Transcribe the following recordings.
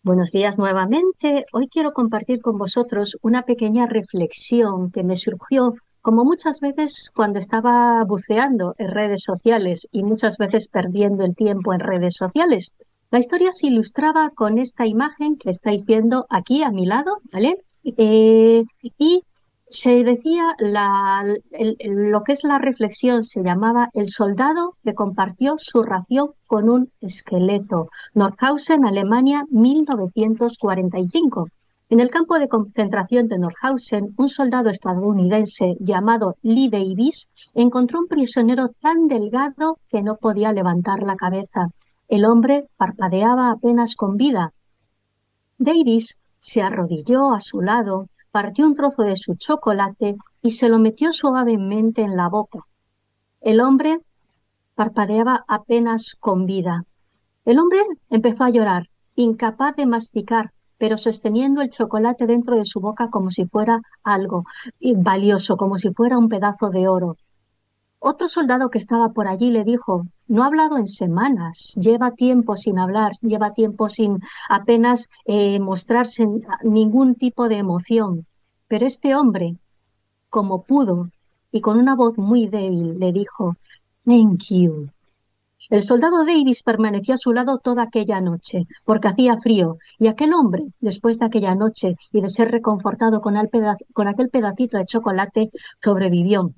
Buenos días nuevamente. Hoy quiero compartir con vosotros una pequeña reflexión que me surgió como muchas veces cuando estaba buceando en redes sociales y muchas veces perdiendo el tiempo en redes sociales. La historia se ilustraba con esta imagen que estáis viendo aquí a mi lado, ¿vale? Y se decía, lo que es la reflexión se llamaba el soldado que compartió su ración con un esqueleto. Nordhausen, Alemania, 1945. En el campo de concentración de Nordhausen, un soldado estadounidense llamado Lee Davis encontró un prisionero tan delgado que no podía levantar la cabeza. El hombre parpadeaba apenas con vida. Davis se arrodilló a su lado, partió un trozo de su chocolate y se lo metió suavemente en la boca. El hombre parpadeaba apenas con vida. El hombre empezó a llorar, incapaz de masticar, pero sosteniendo el chocolate dentro de su boca como si fuera algo valioso, como si fuera un pedazo de oro. Otro soldado que estaba por allí le dijo: no ha hablado en semanas, lleva tiempo sin hablar, lleva tiempo sin apenas mostrarse ningún tipo de emoción. Pero este hombre, como pudo y con una voz muy débil, le dijo: Thank you. El soldado Davis permaneció a su lado toda aquella noche, porque hacía frío, y aquel hombre, después de aquella noche y de ser reconfortado con aquel pedacito de chocolate, sobrevivió.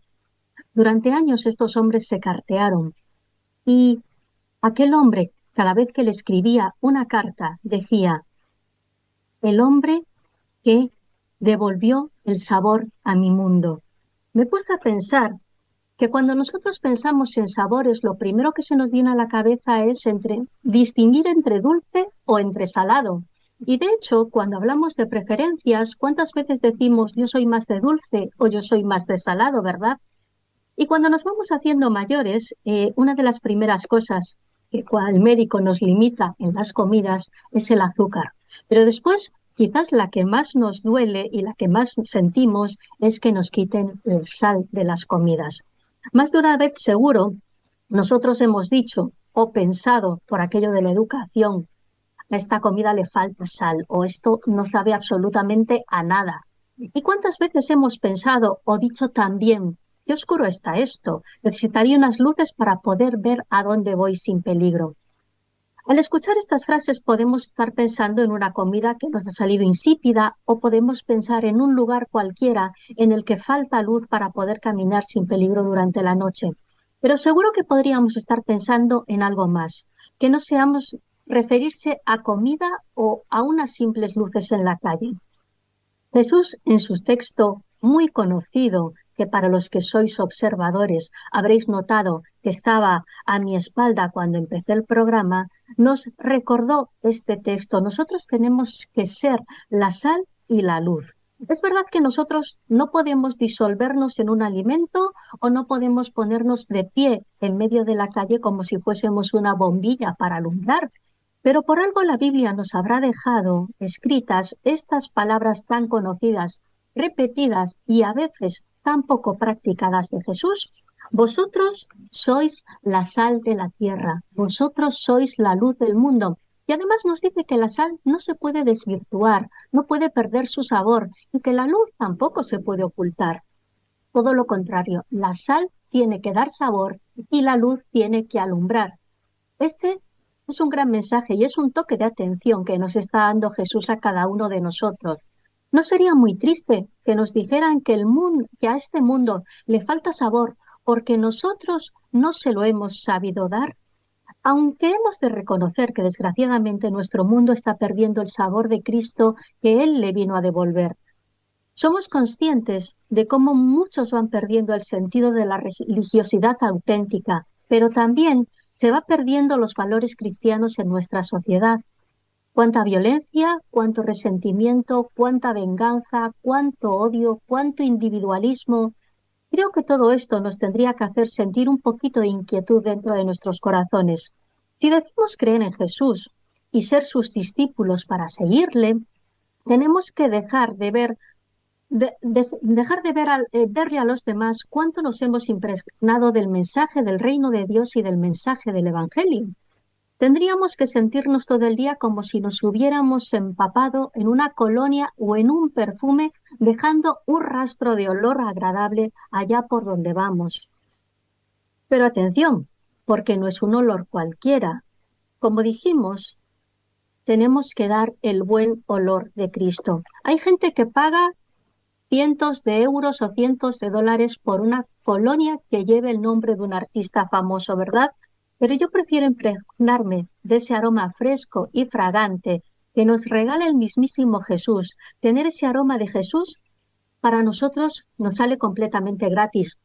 Durante años estos hombres se cartearon, y aquel hombre, cada vez que le escribía una carta, decía: el hombre que devolvió el sabor a mi mundo. Me puse a pensar que cuando nosotros pensamos en sabores, lo primero que se nos viene a la cabeza es distinguir entre dulce o entre salado. Y de hecho, cuando hablamos de preferencias, ¿cuántas veces decimos yo soy más de dulce o yo soy más de salado, verdad? Y cuando nos vamos haciendo mayores, una de las primeras cosas que el médico nos limita en las comidas es el azúcar. Pero después, quizás la que más nos duele y la que más sentimos es que nos quiten el sal de las comidas. Más de una vez seguro, nosotros hemos dicho o pensado por aquello de la educación: a esta comida le falta sal o esto no sabe absolutamente a nada. ¿Y cuántas veces hemos pensado o dicho también: qué oscuro está esto, necesitaría unas luces para poder ver a dónde voy sin peligro? Al escuchar estas frases podemos estar pensando en una comida que nos ha salido insípida, o podemos pensar en un lugar cualquiera en el que falta luz para poder caminar sin peligro durante la noche. Pero seguro que podríamos estar pensando en algo más, que no seamos referirse a comida o a unas simples luces en la calle. Jesús, en su texto muy conocido, que para los que sois observadores habréis notado que estaba a mi espalda cuando empecé el programa, nos recordó este texto: nosotros tenemos que ser la sal y la luz. Es verdad que nosotros no podemos disolvernos en un alimento o no podemos ponernos de pie en medio de la calle como si fuésemos una bombilla para alumbrar, pero por algo la Biblia nos habrá dejado escritas estas palabras tan conocidas, repetidas y a veces tan poco practicadas de Jesús. Vosotros sois la sal de la tierra, vosotros sois la luz del mundo. Y además nos dice que la sal no se puede desvirtuar, no puede perder su sabor, y que la luz tampoco se puede ocultar. Todo lo contrario, la sal tiene que dar sabor y la luz tiene que alumbrar. Este es un gran mensaje y es un toque de atención que nos está dando Jesús a cada uno de nosotros. ¿No sería muy triste que nos dijeran que que a este mundo le falta sabor porque nosotros no se lo hemos sabido dar? Aunque hemos de reconocer que desgraciadamente nuestro mundo está perdiendo el sabor de Cristo que Él le vino a devolver. Somos conscientes de cómo muchos van perdiendo el sentido de la religiosidad auténtica, pero también se va perdiendo los valores cristianos en nuestra sociedad. Cuánta violencia, cuánto resentimiento, cuánta venganza, cuánto odio, cuánto individualismo. Creo que todo esto nos tendría que hacer sentir un poquito de inquietud dentro de nuestros corazones. Si decimos creer en Jesús y ser sus discípulos para seguirle, tenemos que dejar de verle a los demás cuánto nos hemos impregnado del mensaje del reino de Dios y del mensaje del Evangelio. Tendríamos que sentirnos todo el día como si nos hubiéramos empapado en una colonia o en un perfume, dejando un rastro de olor agradable allá por donde vamos. Pero atención, porque no es un olor cualquiera. Como dijimos, tenemos que dar el buen olor de Cristo. Hay gente que paga cientos de euros o cientos de dólares por una colonia que lleve el nombre de un artista famoso, ¿verdad? Pero yo prefiero impregnarme de ese aroma fresco y fragante que nos regala el mismísimo Jesús. Tener ese aroma de Jesús para nosotros nos sale completamente gratis.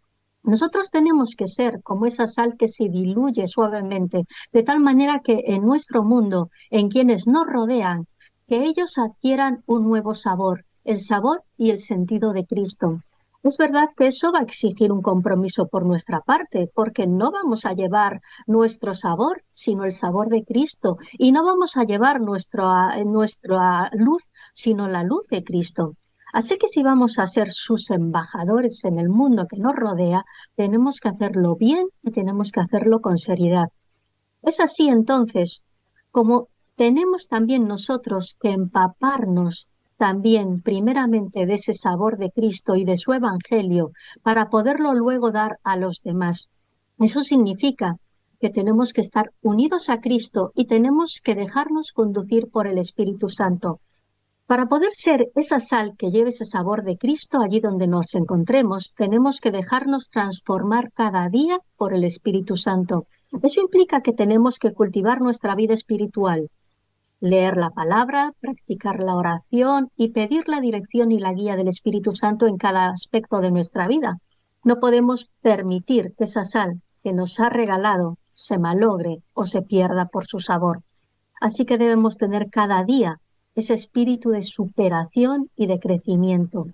Nosotros tenemos que ser como esa sal que se diluye suavemente, de tal manera que en nuestro mundo, en quienes nos rodean, que ellos adquieran un nuevo sabor, el sabor y el sentido de Cristo. Es verdad que eso va a exigir un compromiso por nuestra parte, porque no vamos a llevar nuestro sabor, sino el sabor de Cristo, y no vamos a llevar nuestra luz, sino la luz de Cristo. Así que si vamos a ser sus embajadores en el mundo que nos rodea, tenemos que hacerlo bien y tenemos que hacerlo con seriedad. Es así entonces como tenemos también nosotros que empaparnos también primeramente de ese sabor de Cristo y de su Evangelio para poderlo luego dar a los demás. Eso significa que tenemos que estar unidos a Cristo y tenemos que dejarnos conducir por el Espíritu Santo. Para poder ser esa sal que lleve ese sabor de Cristo allí donde nos encontremos, tenemos que dejarnos transformar cada día por el Espíritu Santo. Eso implica que tenemos que cultivar nuestra vida espiritual, leer la palabra, practicar la oración y pedir la dirección y la guía del Espíritu Santo en cada aspecto de nuestra vida. No podemos permitir que esa sal que nos ha regalado se malogre o se pierda por su sabor. Así que debemos tener cada día ese espíritu de superación y de crecimiento.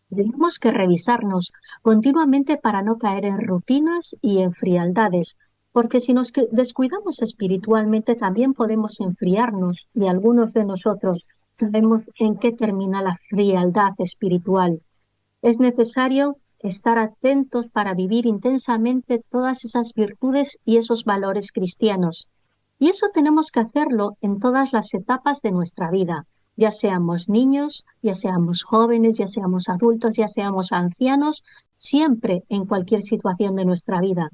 Tenemos que revisarnos continuamente para no caer en rutinas y en frialdades, porque si nos descuidamos espiritualmente también podemos enfriarnos, y algunos de nosotros sabemos en qué termina la frialdad espiritual. Es necesario estar atentos para vivir intensamente todas esas virtudes y esos valores cristianos. Y eso tenemos que hacerlo en todas las etapas de nuestra vida, ya seamos niños, ya seamos jóvenes, ya seamos adultos, ya seamos ancianos, siempre en cualquier situación de nuestra vida.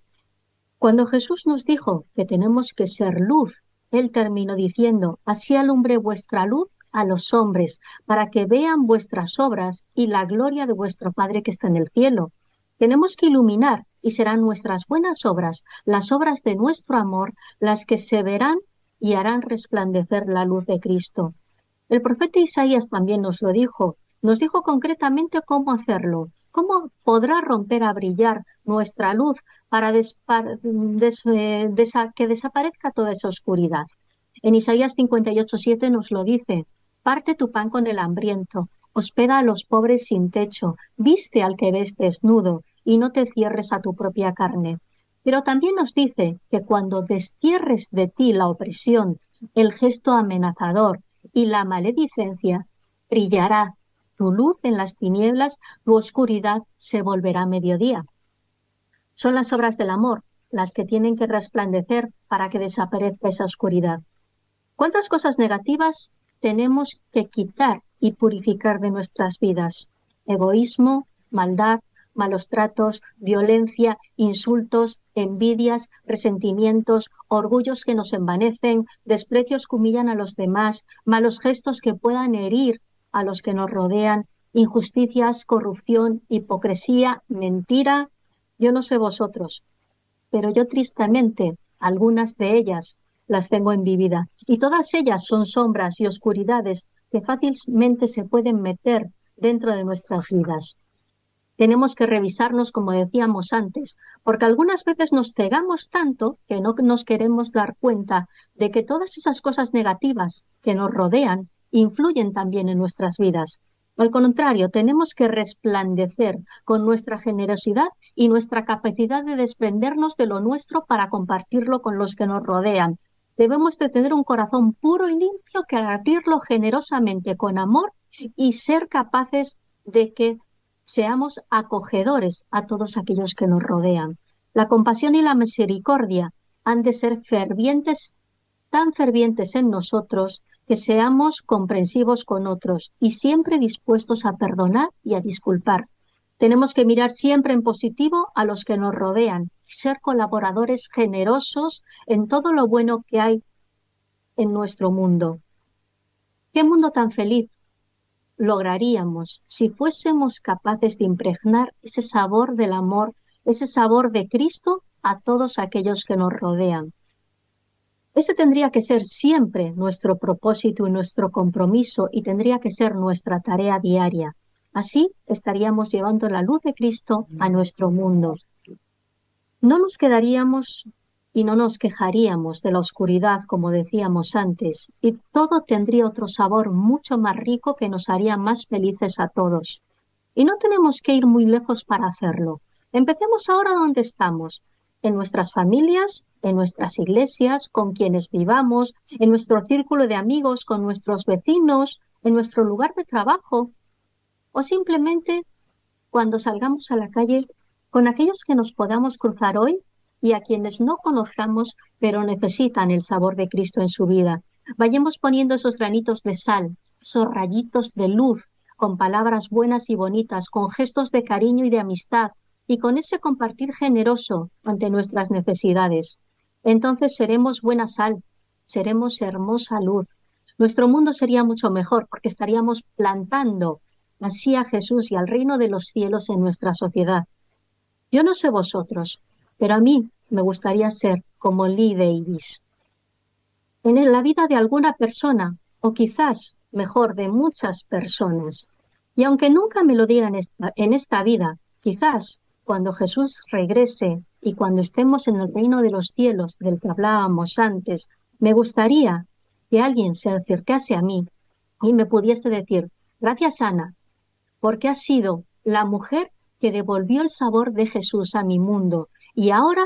Cuando Jesús nos dijo que tenemos que ser luz, Él terminó diciendo, así alumbre vuestra luz a los hombres, para que vean vuestras obras y la gloria de vuestro Padre que está en el cielo. Tenemos que iluminar y serán nuestras buenas obras, las obras de nuestro amor, las que se verán y harán resplandecer la luz de Cristo. El profeta Isaías también nos lo dijo, nos dijo concretamente cómo hacerlo, cómo podrá romper a brillar nuestra luz para que desaparezca toda esa oscuridad. En Isaías 58:7 nos lo dice, parte tu pan con el hambriento, hospeda a los pobres sin techo, viste al que ves desnudo y no te cierres a tu propia carne. Pero también nos dice que cuando destierres de ti la opresión, el gesto amenazador y la maledicencia, brillará tu luz en las tinieblas, tu oscuridad se volverá mediodía. Son las obras del amor las que tienen que resplandecer para que desaparezca esa oscuridad. ¿Cuántas cosas negativas tenemos que quitar y purificar de nuestras vidas? Egoísmo, maldad, malos tratos, violencia, insultos, envidias, resentimientos, orgullos que nos envanecen, desprecios que humillan a los demás, malos gestos que puedan herir a los que nos rodean, injusticias, corrupción, hipocresía, mentira. Yo no sé vosotros, pero yo tristemente algunas de ellas las tengo en mi vida. Y todas ellas son sombras y oscuridades que fácilmente se pueden meter dentro de nuestras vidas. Tenemos que revisarnos, como decíamos antes, porque algunas veces nos cegamos tanto que no nos queremos dar cuenta de que todas esas cosas negativas que nos rodean influyen también en nuestras vidas. Al contrario, tenemos que resplandecer con nuestra generosidad y nuestra capacidad de desprendernos de lo nuestro para compartirlo con los que nos rodean. Debemos de tener un corazón puro y limpio que abrirlo generosamente con amor y ser capaces de que seamos acogedores a todos aquellos que nos rodean. La compasión y la misericordia han de ser fervientes tan fervientes en nosotros que seamos comprensivos con otros y siempre dispuestos a perdonar y a disculpar. Tenemos que mirar siempre en positivo a los que nos rodean y ser colaboradores generosos en todo lo bueno que hay en nuestro mundo. ¿Qué mundo tan feliz lograríamos si fuésemos capaces de impregnar ese sabor del amor, ese sabor de Cristo a todos aquellos que nos rodean? Ese tendría que ser siempre nuestro propósito y nuestro compromiso y tendría que ser nuestra tarea diaria. Así estaríamos llevando la luz de Cristo a nuestro mundo. No nos quedaríamos y no nos quejaríamos de la oscuridad, como decíamos antes, y todo tendría otro sabor mucho más rico que nos haría más felices a todos. Y no tenemos que ir muy lejos para hacerlo. Empecemos ahora donde estamos, en nuestras familias, en nuestras iglesias, con quienes vivamos, en nuestro círculo de amigos, con nuestros vecinos, en nuestro lugar de trabajo, o simplemente cuando salgamos a la calle con aquellos que nos podamos cruzar hoy y a quienes no conozcamos, pero necesitan el sabor de Cristo en su vida. Vayamos poniendo esos granitos de sal, esos rayitos de luz, con palabras buenas y bonitas, con gestos de cariño y de amistad, y con ese compartir generoso ante nuestras necesidades. Entonces seremos buena sal, seremos hermosa luz. Nuestro mundo sería mucho mejor porque estaríamos plantando así a Jesús y al reino de los cielos en nuestra sociedad. Yo no sé vosotros, pero a mí me gustaría ser como Lee Davis. En la vida de alguna persona, o quizás, mejor, de muchas personas. Y aunque nunca me lo digan en esta vida, quizás cuando Jesús regrese y cuando estemos en el reino de los cielos del que hablábamos antes, me gustaría que alguien se acercase a mí y me pudiese decir: gracias, Ana, porque has sido la mujer que devolvió el sabor de Jesús a mi mundo, y ahora,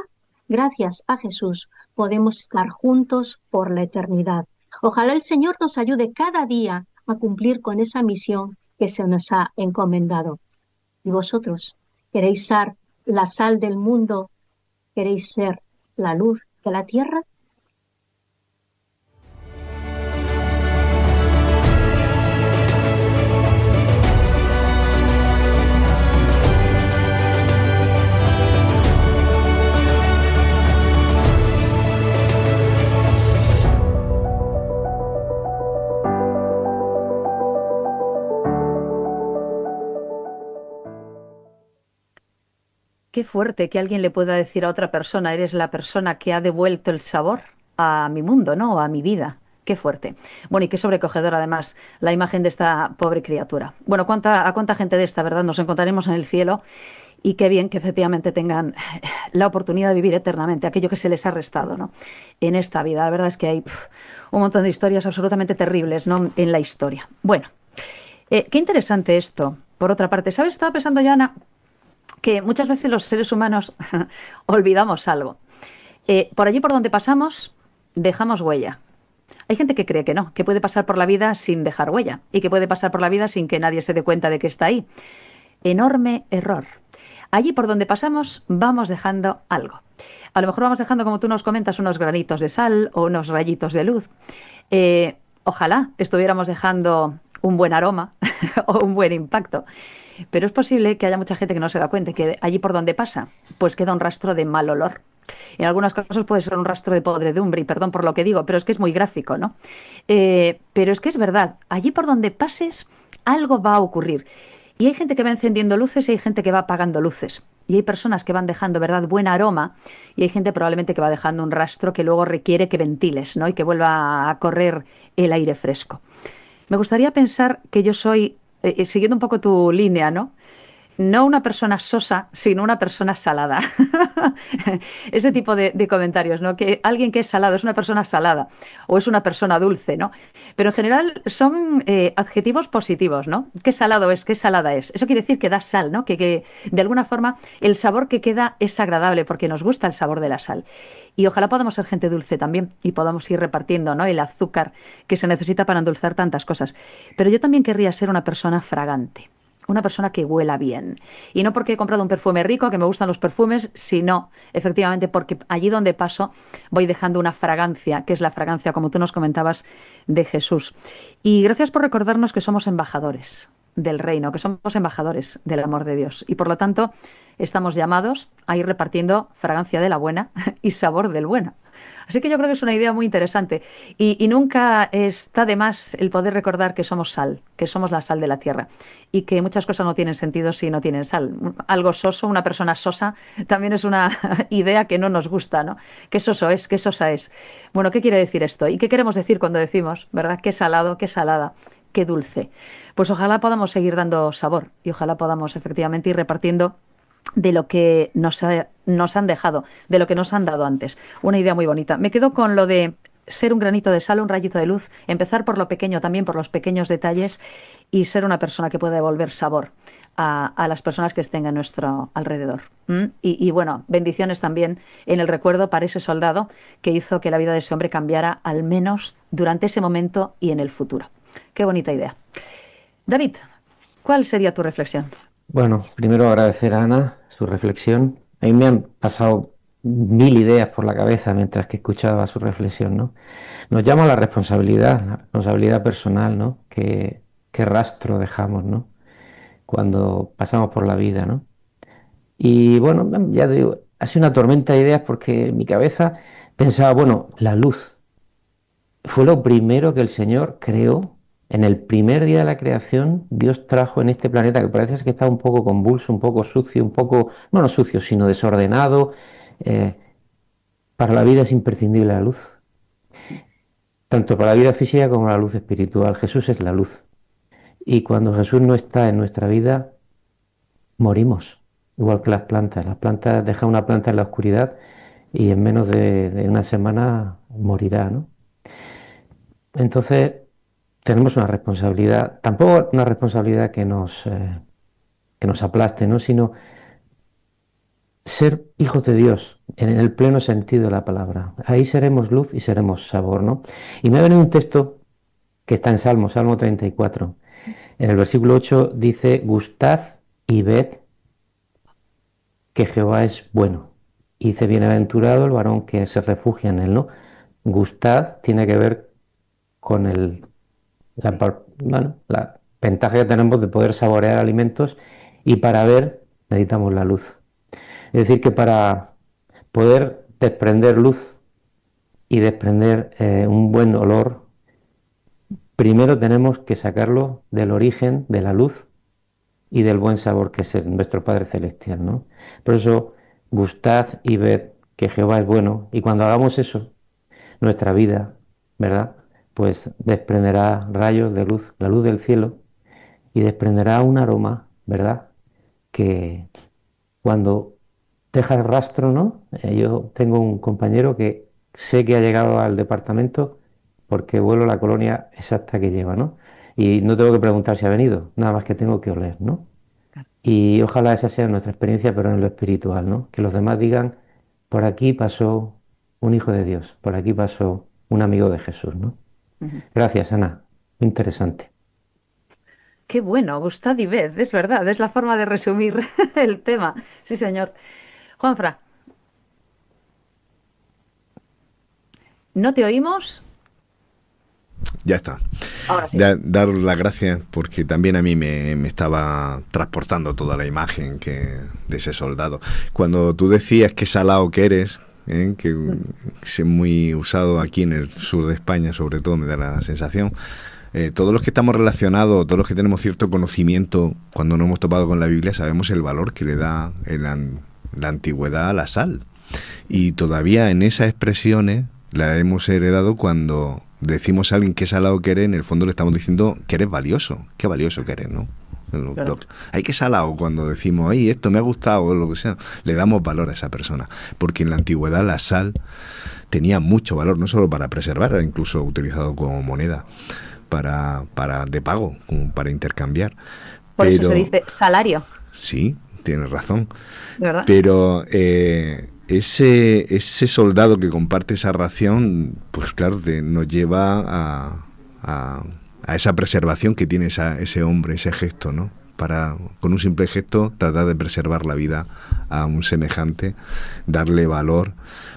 gracias a Jesús, podemos estar juntos por la eternidad. Ojalá el Señor nos ayude cada día a cumplir con esa misión que se nos ha encomendado. ¿Y vosotros queréis ser la sal del mundo? ¿Queréis ser la luz de la tierra? Qué fuerte que alguien le pueda decir a otra persona: eres la persona que ha devuelto el sabor a mi mundo, ¿no? O a mi vida. Qué fuerte. Bueno, y qué sobrecogedora además la imagen de esta pobre criatura. Bueno, a cuánta gente de esta, ¿verdad? Nos encontraremos en el cielo, y qué bien que efectivamente tengan la oportunidad de vivir eternamente aquello que se les ha restado, ¿no? En esta vida. La verdad es que hay un montón de historias absolutamente terribles, ¿no? En la historia. Bueno, qué interesante esto. Por otra parte, ¿sabes? Estaba pensando yo, Ana, que muchas veces los seres humanos olvidamos algo. Por allí por donde pasamos, dejamos huella. Hay gente que cree que no, que puede pasar por la vida sin dejar huella y que puede pasar por la vida sin que nadie se dé cuenta de que está ahí. Enorme error. Allí por donde pasamos vamos dejando algo. A lo mejor vamos dejando, como tú nos comentas, unos granitos de sal o unos rayitos de luz. Ojalá estuviéramos dejando un buen aroma o un buen impacto. Pero es posible que haya mucha gente que no se da cuenta que allí por donde pasa, pues queda un rastro de mal olor. En algunos casos puede ser un rastro de podredumbre, y perdón por lo que digo, pero es que es muy gráfico, ¿no? Pero es que es verdad, allí por donde pases, algo va a ocurrir. Y hay gente que va encendiendo luces y hay gente que va apagando luces. Y hay personas que van dejando, ¿verdad?, buen aroma, y hay gente probablemente que va dejando un rastro que luego requiere que ventiles, ¿no? Y que vuelva a correr el aire fresco. Me gustaría pensar que yo soy, siguiendo un poco tu línea, ¿no? No una persona sosa, sino una persona salada. Ese tipo de comentarios, ¿no? Que alguien que es salado es una persona salada o es una persona dulce, ¿no? Pero en general son adjetivos positivos, ¿no? ¿Qué salado es? ¿Qué salada es? Eso quiere decir que da sal, ¿no? Que de alguna forma el sabor que queda es agradable porque nos gusta el sabor de la sal. Y ojalá podamos ser gente dulce también y podamos ir repartiendo, ¿no?, el azúcar que se necesita para endulzar tantas cosas. Pero yo también querría ser una persona fragante. una persona que huela bien. Y no porque he comprado un perfume rico, que me gustan los perfumes, sino efectivamente porque allí donde paso voy dejando una fragancia, que es la fragancia, como tú nos comentabas, de Jesús. Y gracias por recordarnos que somos embajadores del reino, que somos embajadores del amor de Dios. Y por lo tanto, estamos llamados a ir repartiendo fragancia de la buena y sabor del bueno. Así que yo creo que es una idea muy interesante y nunca está de más el poder recordar que somos sal, que somos la sal de la tierra y que muchas cosas no tienen sentido si no tienen sal. Algo soso, una persona sosa, también es una idea que no nos gusta, ¿no? ¿Qué soso es? ¿Qué sosa es? Bueno, ¿qué quiere decir esto? ¿Y qué queremos decir cuando decimos, verdad? Qué salado, qué salada, qué dulce. Pues ojalá podamos seguir dando sabor y ojalá podamos efectivamente ir repartiendo de lo que nos han dejado, de lo que nos han dado antes. Una idea muy bonita. Me quedo con lo de ser un granito de sal, un rayito de luz, empezar por lo pequeño también, por los pequeños detalles y ser una persona que pueda devolver sabor a las personas que estén a nuestro alrededor. Y bueno, bendiciones también en el recuerdo para ese soldado que hizo que la vida de ese hombre cambiara al menos durante ese momento y en el futuro. Qué bonita idea. David, ¿cuál sería tu reflexión? Bueno, primero agradecer a Ana su reflexión. A mí me han pasado mil ideas por la cabeza mientras que escuchaba su reflexión, ¿no? Nos llama la responsabilidad personal, ¿no? Qué rastro dejamos, ¿no? Cuando pasamos por la vida, ¿no? Y bueno, ya digo, ha sido una tormenta de ideas porque en mi cabeza pensaba, bueno, la luz fue lo primero que el Señor creó. En el primer día de la creación, Dios trajo en este planeta que parece que está un poco convulso, un poco sucio, un poco, no sucio, sino desordenado. eh, para la vida es imprescindible la luz, tanto para la vida física como la luz espiritual. Jesús es la luz. Y cuando Jesús no está en nuestra vida, morimos, igual que las plantas. Las plantas, deja una planta en la oscuridad y en menos de una semana morirá, ¿no? Entonces, tenemos una responsabilidad, tampoco una responsabilidad que nos aplaste, ¿no? Sino ser hijos de Dios en el pleno sentido de la palabra. Ahí seremos luz y seremos sabor, ¿no? Y me ha venido un texto que está en Salmo 34. En el versículo 8 dice, gustad y ved que Jehová es bueno. Y dice, bienaventurado el varón que se refugia en él, ¿no? Gustad tiene que ver con la ventaja que tenemos de poder saborear alimentos y para ver necesitamos la luz. Es decir, que para poder desprender luz y desprender un buen olor, primero tenemos que sacarlo del origen de la luz y del buen sabor que es nuestro Padre Celestial, ¿no? Por eso, gustad y ved que Jehová es bueno, y cuando hagamos eso, nuestra vida, ¿verdad? Pues desprenderá rayos de luz, la luz del cielo, y desprenderá un aroma, ¿verdad? Que cuando deja el rastro, ¿no? Yo tengo un compañero que sé que ha llegado al departamento porque vuelo la colonia exacta que lleva, ¿no? Y no tengo que preguntar si ha venido, nada más que tengo que oler, ¿no? Y ojalá esa sea nuestra experiencia, pero en lo espiritual, ¿no? Que los demás digan, por aquí pasó un hijo de Dios, por aquí pasó un amigo de Jesús, ¿no? Ujú. Gracias, Ana. Muy interesante. Qué bueno, gustad y ved, es verdad, es la forma de resumir el tema. Sí, señor. Juanfra, ¿no te oímos? Ya está. Ahora sí. Daros las gracias porque también a mí me estaba transportando toda la imagen de ese soldado. Cuando tú decías qué salado que eres, que es muy usado aquí en el sur de España, sobre todo me da la sensación, todos los que estamos relacionados, todos los que tenemos cierto conocimiento, cuando nos hemos topado con la Biblia, sabemos el valor que le da en la antigüedad a la sal. Y todavía en esas expresiones la hemos heredado cuando decimos a alguien qué salado que eres, en el fondo le estamos diciendo que eres valioso, qué valioso que eres, ¿no? Claro. Hay que salado cuando decimos, ay, esto me ha gustado o lo que sea, le damos valor a esa persona, porque en la antigüedad la sal tenía mucho valor, no solo para preservar, era incluso utilizado como moneda de pago, como para intercambiar. Por eso se dice salario, Sí, tienes razón. ¿verdad? Pero ese soldado que comparte esa ración, pues claro, nos lleva a esa preservación que tiene ese hombre, ese gesto, ¿no? para, con un simple gesto, tratar de preservar la vida a un semejante, darle valor.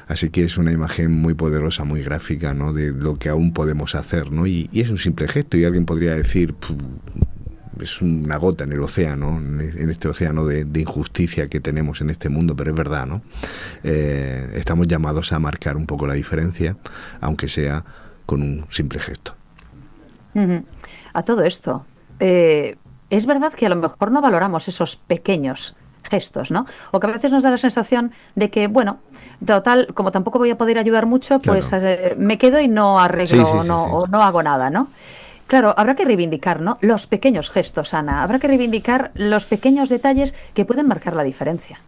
Así que es una imagen muy poderosa, muy gráfica, ¿no?, de lo que aún podemos hacer, ¿no? Y es un simple gesto, y alguien podría decir, es una gota en el océano, en este océano de injusticia que tenemos en este mundo, pero es verdad, ¿no? Estamos llamados a marcar un poco la diferencia, aunque sea con un simple gesto. A todo esto, es verdad que a lo mejor no valoramos esos pequeños gestos, ¿no? O que a veces nos da la sensación de que, bueno, total, como tampoco voy a poder ayudar mucho, pues claro, me quedo y no arreglo, sí. o no hago nada, ¿no? Claro, habrá que reivindicar, ¿no?, los pequeños gestos, Ana. Habrá que reivindicar los pequeños detalles que pueden marcar la diferencia.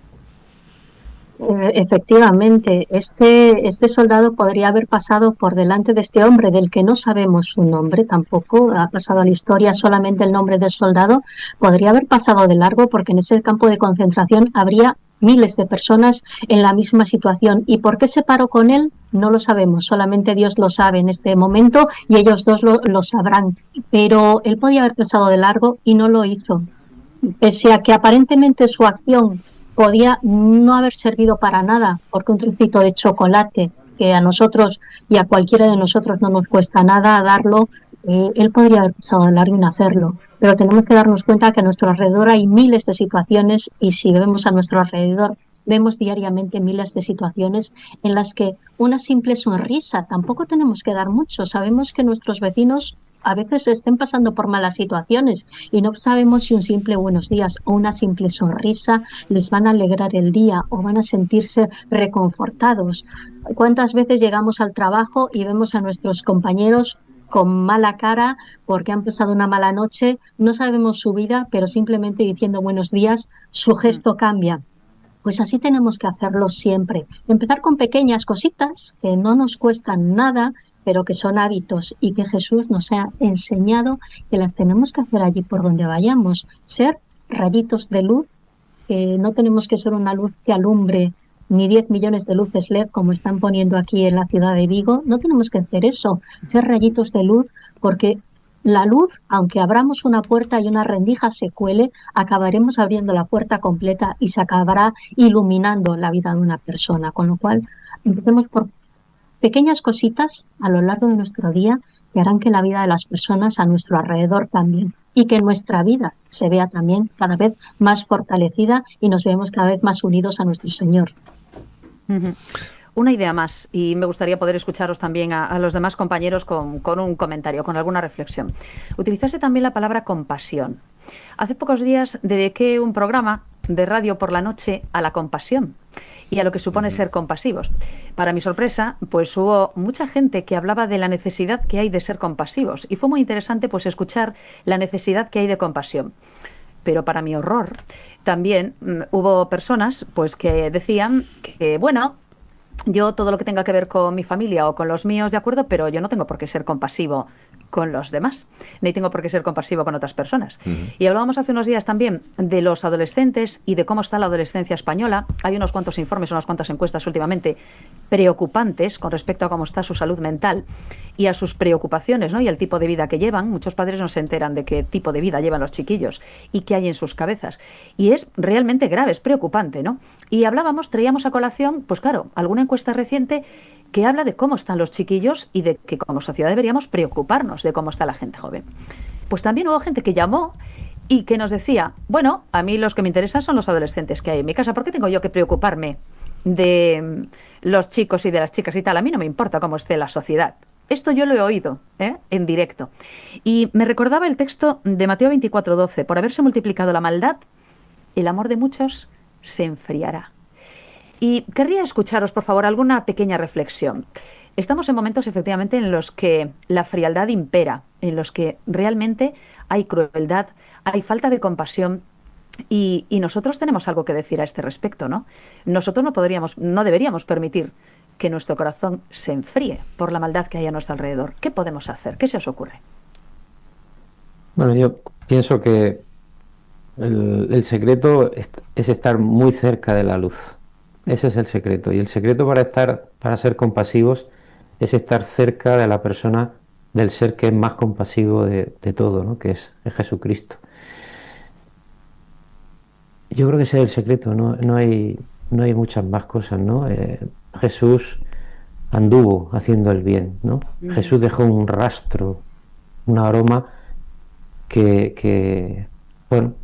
Efectivamente, este soldado podría haber pasado por delante de este hombre del que no sabemos su nombre tampoco, ha pasado a la historia solamente el nombre del soldado, podría haber pasado de largo porque en ese campo de concentración habría miles de personas en la misma situación. ¿Y por qué se paró con él? No lo sabemos, solamente Dios lo sabe en este momento y ellos dos lo sabrán. Pero él podía haber pasado de largo y no lo hizo. Pese a que aparentemente su acción podía no haber servido para nada, porque un trocito de chocolate que a nosotros y a cualquiera de nosotros no nos cuesta nada darlo, él podría haber pasado de largo y no hacerlo. Pero tenemos que darnos cuenta que a nuestro alrededor hay miles de situaciones, y si vemos a nuestro alrededor, vemos diariamente miles de situaciones en las que una simple sonrisa, tampoco tenemos que dar mucho, sabemos que nuestros vecinos a veces estén pasando por malas situaciones y no sabemos si un simple buenos días o una simple sonrisa les van a alegrar el día o van a sentirse reconfortados. ¿Cuántas veces llegamos al trabajo y vemos a nuestros compañeros con mala cara porque han pasado una mala noche? No sabemos su vida, pero simplemente diciendo buenos días, su gesto cambia. Pues así tenemos que hacerlo siempre. Empezar con pequeñas cositas que no nos cuestan nada, pero que son hábitos y que Jesús nos ha enseñado que las tenemos que hacer allí por donde vayamos. Ser rayitos de luz, que no tenemos que ser una luz que alumbre ni 10 millones de luces LED como están poniendo aquí en la ciudad de Vigo. No tenemos que hacer eso, ser rayitos de luz, porque la luz, aunque abramos una puerta y una rendija se cuele, acabaremos abriendo la puerta completa y se acabará iluminando la vida de una persona. Con lo cual, empecemos por pequeñas cositas a lo largo de nuestro día que harán que la vida de las personas a nuestro alrededor cambie y que nuestra vida se vea también cada vez más fortalecida y nos veamos cada vez más unidos a nuestro Señor. Una idea más, y me gustaría poder escucharos también a los demás compañeros con un comentario, con alguna reflexión. Utilizaste también la palabra compasión. Hace pocos días dediqué un programa de radio por la noche a la compasión y a lo que supone ser compasivos. Para mi sorpresa, pues hubo mucha gente que hablaba de la necesidad que hay de ser compasivos, y fue muy interesante pues escuchar la necesidad que hay de compasión. Pero para mi horror, también hubo personas pues que decían que, bueno, yo todo lo que tenga que ver con mi familia o con los míos, de acuerdo, pero yo no tengo por qué ser compasivo con los demás, ni tengo por qué ser compasivo con otras personas. Y hablábamos hace unos días también de los adolescentes y de cómo está la adolescencia española. Hay unos cuantos informes, unas cuantas encuestas últimamente preocupantes con respecto a cómo está su salud mental y a sus preocupaciones, ¿no?, y el tipo de vida que llevan. Muchos padres no se enteran de qué tipo de vida llevan los chiquillos y qué hay en sus cabezas. Y es realmente grave, es preocupante, ¿no? Y traíamos a colación, pues claro, alguna encuesta reciente que habla de cómo están los chiquillos y de que como sociedad deberíamos preocuparnos de cómo está la gente joven. Pues también hubo gente que llamó y que nos decía, bueno, a mí los que me interesan son los adolescentes que hay en mi casa, ¿por qué tengo yo que preocuparme de los chicos y de las chicas y tal? A mí no me importa cómo esté la sociedad. Esto yo lo he oído en directo. Y me recordaba el texto de Mateo 24:12, por haberse multiplicado la maldad, el amor de muchos se enfriará. Y querría escucharos, por favor, alguna pequeña reflexión. Estamos en momentos, efectivamente, en los que la frialdad impera, en los que realmente hay crueldad, hay falta de compasión, y nosotros tenemos algo que decir a este respecto, ¿no? Nosotros no deberíamos permitir que nuestro corazón se enfríe por la maldad que hay a nuestro alrededor. ¿Qué podemos hacer? ¿Qué se os ocurre? Bueno, yo pienso que el secreto es estar muy cerca de la luz. Ese es el secreto. Y el secreto para ser compasivos es estar cerca de la persona, del ser que es más compasivo de todo, ¿no?, que es Jesucristo. Yo creo que ese es el secreto, no hay muchas más cosas, ¿no? Jesús anduvo haciendo el bien, ¿no? Jesús dejó un rastro, un aroma que bueno,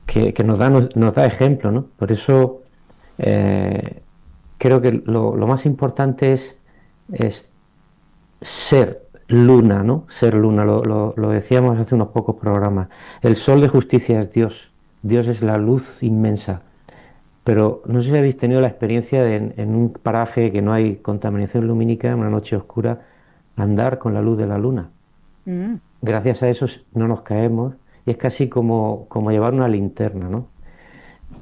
que nos da ejemplo, ¿no? Por eso creo que lo más importante es ser luna, ¿no? Ser luna, lo decíamos hace unos pocos programas. El sol de justicia es Dios. Dios es la luz inmensa. Pero no sé si habéis tenido la experiencia de en un paraje que no hay contaminación lumínica, en una noche oscura, andar con la luz de la luna. Mm. Gracias a eso no nos caemos y es casi como llevar una linterna, ¿no?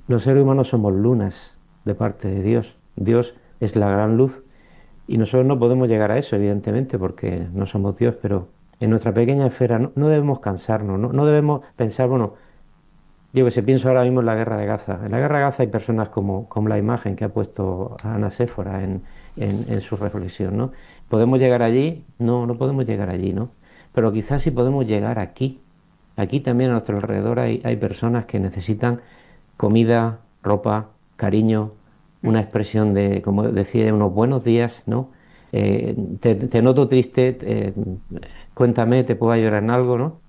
Los seres humanos somos lunas de parte de Dios. Dios es la gran luz y nosotros no podemos llegar a eso, evidentemente, porque no somos Dios, pero en nuestra pequeña esfera no debemos cansarnos, no debemos pensar, bueno, yo que sé, pienso ahora mismo en la guerra de Gaza. En la guerra de Gaza hay personas como la imagen que ha puesto Ana Séfora en su reflexión, ¿no? ¿Podemos llegar allí? No podemos llegar allí, ¿no? Pero quizás sí podemos llegar aquí. Aquí también a nuestro alrededor hay personas que necesitan comida, ropa, cariño, una expresión de, como decía, unos buenos días, ¿no? Te noto triste, cuéntame, te puedo ayudar en algo, ¿no?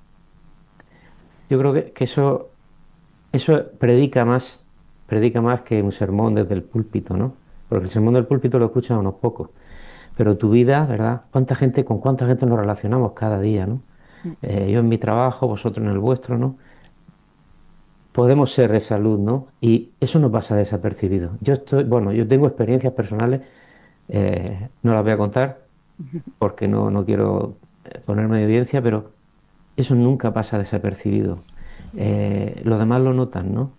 Yo creo que eso predica más que un sermón desde el púlpito, ¿no? Porque el sermón del púlpito lo escuchan unos pocos. Pero tu vida, ¿verdad? ¿Con cuánta gente nos relacionamos cada día, ¿no? Yo en mi trabajo, vosotros en el vuestro, ¿no? Podemos ser esa luz, ¿no? Y eso no pasa desapercibido. Yo tengo experiencias personales, no las voy a contar porque no quiero ponerme de evidencia, pero eso nunca pasa desapercibido. Los demás lo notan, ¿no?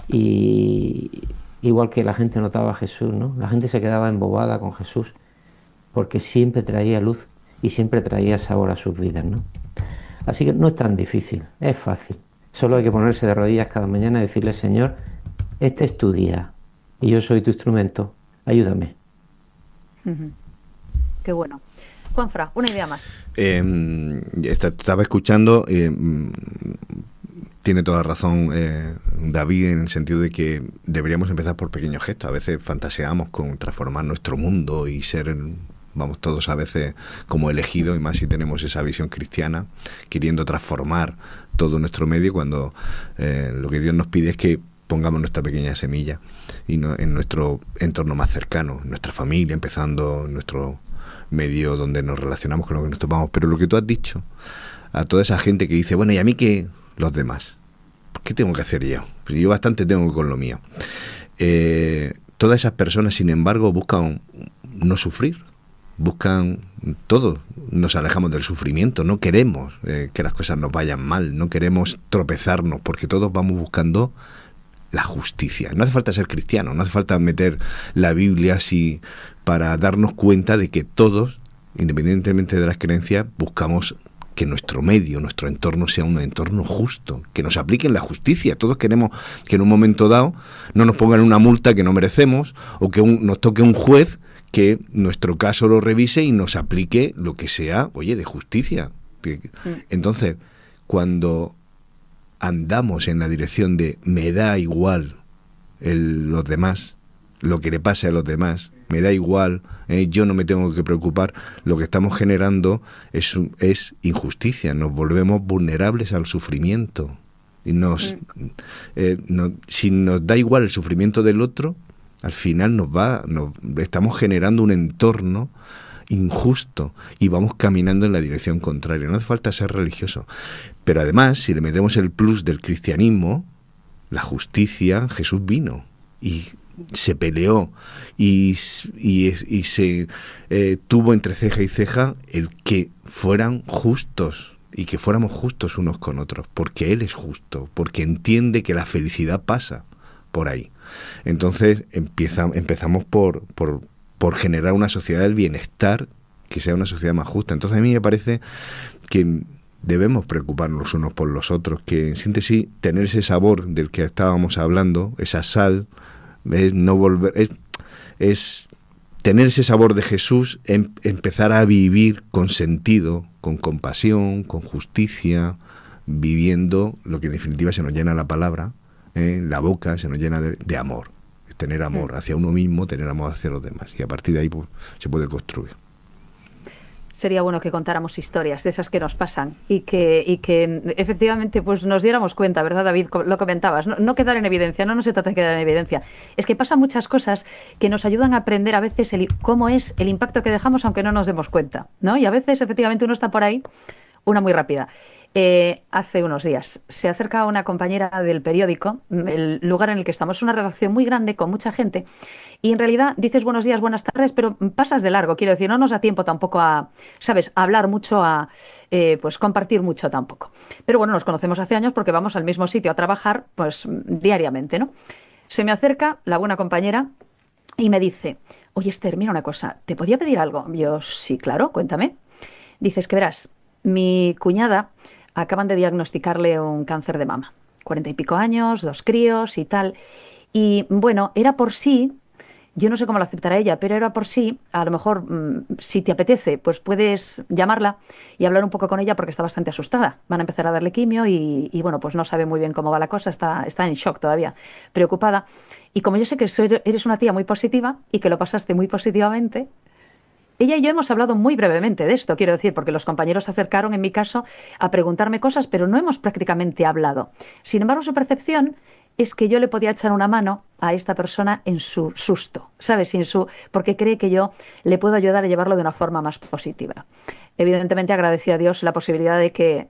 Y igual que la gente notaba a Jesús, ¿no? La gente se quedaba embobada con Jesús porque siempre traía luz y siempre traía sabor a sus vidas, ¿no? Así que no es tan difícil, es fácil. Solo hay que ponerse de rodillas cada mañana y decirle, Señor, este es tu día y yo soy tu instrumento, ayúdame. Qué bueno. Juanfra, una idea más. Estaba escuchando, tiene toda razón David, en el sentido de que deberíamos empezar por pequeños gestos. A veces fantaseamos con transformar nuestro mundo y ser, vamos, todos a veces como elegidos, y más si tenemos esa visión cristiana, queriendo transformar todo nuestro medio, cuando lo que Dios nos pide es que pongamos nuestra pequeña semilla y en nuestro entorno más cercano, en nuestra familia, empezando en nuestro medio donde nos relacionamos con lo que nos topamos. Pero lo que tú has dicho, a toda esa gente que dice, bueno, ¿y a mí qué? Los demás, ¿qué tengo que hacer yo? Pues yo bastante tengo con lo mío. Todas esas personas, sin embargo, buscan no sufrir, buscan todo. Nos alejamos del sufrimiento, no queremos que las cosas nos vayan mal, no queremos tropezarnos, porque todos vamos buscando la justicia. No hace falta ser cristiano, no hace falta meter la Biblia así para darnos cuenta de que todos, independientemente de las creencias, buscamos que nuestro medio, nuestro entorno sea un entorno justo, que nos apliquen la justicia. Todos queremos que en un momento dado no nos pongan una multa que no merecemos, o que nos toque un juez que nuestro caso lo revise y nos aplique lo que sea, oye, de justicia. Entonces, cuando andamos en la dirección de me da igual los demás, lo que le pase a los demás, me da igual, yo no me tengo que preocupar, lo que estamos generando es injusticia, nos volvemos vulnerables al sufrimiento. Y si nos da igual el sufrimiento del otro, al final estamos generando un entorno injusto y vamos caminando en la dirección contraria. No hace falta ser religioso. Pero además, si le metemos el plus del cristianismo, la justicia, Jesús vino y se peleó y se tuvo entre ceja y ceja el que fueran justos y que fuéramos justos unos con otros, porque Él es justo, porque entiende que la felicidad pasa por ahí. Entonces empezamos por generar una sociedad del bienestar, que sea una sociedad más justa. Entonces a mí me parece que debemos preocuparnos unos por los otros, que en síntesis tener ese sabor del que estábamos hablando, esa sal, es tener ese sabor de Jesús, empezar a vivir con sentido, con compasión, con justicia, viviendo lo que en definitiva se nos llena la palabra, la boca se nos llena de amor. Es tener amor hacia uno mismo, tener amor hacia los demás. Y a partir de ahí pues, se puede construir. Sería bueno que contáramos historias de esas que nos pasan y que efectivamente pues nos diéramos cuenta, ¿verdad, David? Lo comentabas, no quedar en evidencia, no se trata de quedar en evidencia. Es que pasan muchas cosas que nos ayudan a aprender a veces cómo es el impacto que dejamos aunque no nos demos cuenta, ¿no? Y a veces efectivamente uno está por ahí, una muy rápida. Hace unos días se acerca una compañera del periódico, el lugar en el que estamos, es una redacción muy grande con mucha gente, y en realidad dices buenos días, buenas tardes, pero pasas de largo, quiero decir, no nos da tiempo tampoco a, ¿sabes?, a hablar mucho, a pues compartir mucho tampoco. Pero bueno, nos conocemos hace años porque vamos al mismo sitio a trabajar pues diariamente, ¿no? Se me acerca la buena compañera y me dice, oye Esther, mira una cosa, ¿te podía pedir algo? Yo, sí, claro, cuéntame. Dices que verás, mi cuñada acaban de diagnosticarle un cáncer de mama, 40 y pico años, 2 críos y tal. Y bueno, era por sí, yo no sé cómo lo aceptará ella, pero era por sí, a lo mejor si te apetece, pues puedes llamarla y hablar un poco con ella porque está bastante asustada. Van a empezar a darle quimio y bueno, pues no sabe muy bien cómo va la cosa, está en shock todavía, preocupada. Y como yo sé que eres una tía muy positiva y que lo pasaste muy positivamente, ella y yo hemos hablado muy brevemente de esto, quiero decir, porque los compañeros se acercaron, en mi caso, a preguntarme cosas, pero no hemos prácticamente hablado. Sin embargo, su percepción es que yo le podía echar una mano a esta persona en su susto, ¿sabes? Porque cree que yo le puedo ayudar a llevarlo de una forma más positiva. Evidentemente agradecí a Dios la posibilidad de que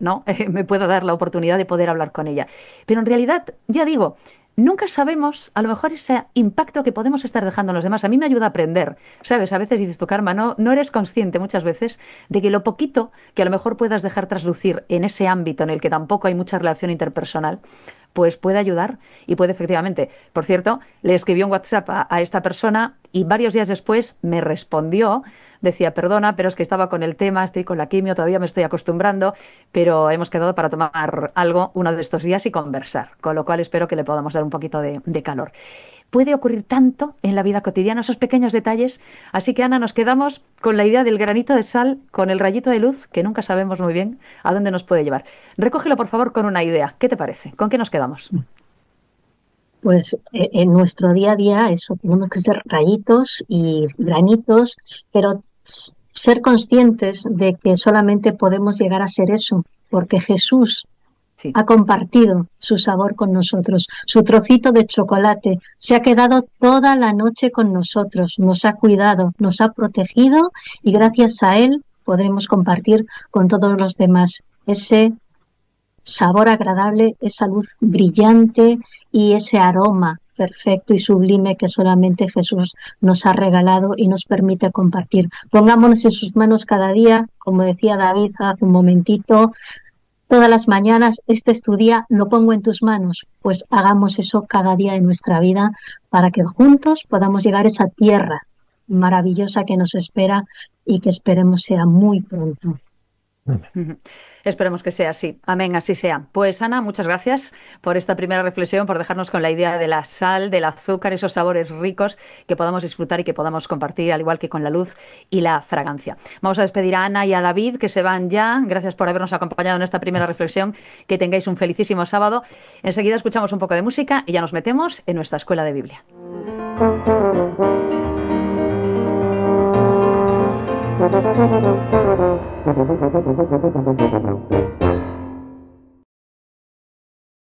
me pueda dar la oportunidad de poder hablar con ella. Pero en realidad, ya digo, nunca sabemos, a lo mejor, ese impacto que podemos estar dejando en los demás. A mí me ayuda a aprender, ¿sabes? A veces dices tú, Karma, no eres consciente muchas veces de que lo poquito que a lo mejor puedas dejar traslucir en ese ámbito en el que tampoco hay mucha relación interpersonal, pues puede ayudar y puede efectivamente. Por cierto, le escribí un WhatsApp a esta persona y varios días después me respondió. Decía, perdona, pero es que estaba con el tema, estoy con la quimio, todavía me estoy acostumbrando, pero hemos quedado para tomar algo uno de estos días y conversar, con lo cual espero que le podamos dar un poquito de calor. Puede ocurrir tanto en la vida cotidiana, esos pequeños detalles, así que Ana, nos quedamos con la idea del granito de sal, con el rayito de luz, que nunca sabemos muy bien a dónde nos puede llevar. Recógelo, por favor, con una idea. ¿Qué te parece? ¿Con qué nos quedamos? Pues en nuestro día a día eso, tenemos que ser rayitos y granitos, pero ser conscientes de que solamente podemos llegar a ser eso, porque Jesús Sí. ha compartido su sabor con nosotros, su trocito de chocolate, se ha quedado toda la noche con nosotros, nos ha cuidado, nos ha protegido y gracias a él podremos compartir con todos los demás ese sabor agradable, esa luz brillante y ese aroma perfecto y sublime que solamente Jesús nos ha regalado y nos permite compartir. Pongámonos en sus manos cada día, como decía David hace un momentito, todas las mañanas, este es tu día, lo pongo en tus manos. Pues hagamos eso cada día de nuestra vida para que juntos podamos llegar a esa tierra maravillosa que nos espera y que esperemos sea muy pronto. Esperemos que sea así. Amén, así sea. Pues Ana, muchas gracias por esta primera reflexión, por dejarnos con la idea de la sal, del azúcar, esos sabores ricos que podamos disfrutar y que podamos compartir, al igual que con la luz y la fragancia. Vamos a despedir a Ana y a David, que se van ya. Gracias por habernos acompañado en esta primera reflexión. Que tengáis un felicísimo sábado. Enseguida escuchamos un poco de música y ya nos metemos en nuestra escuela de Biblia.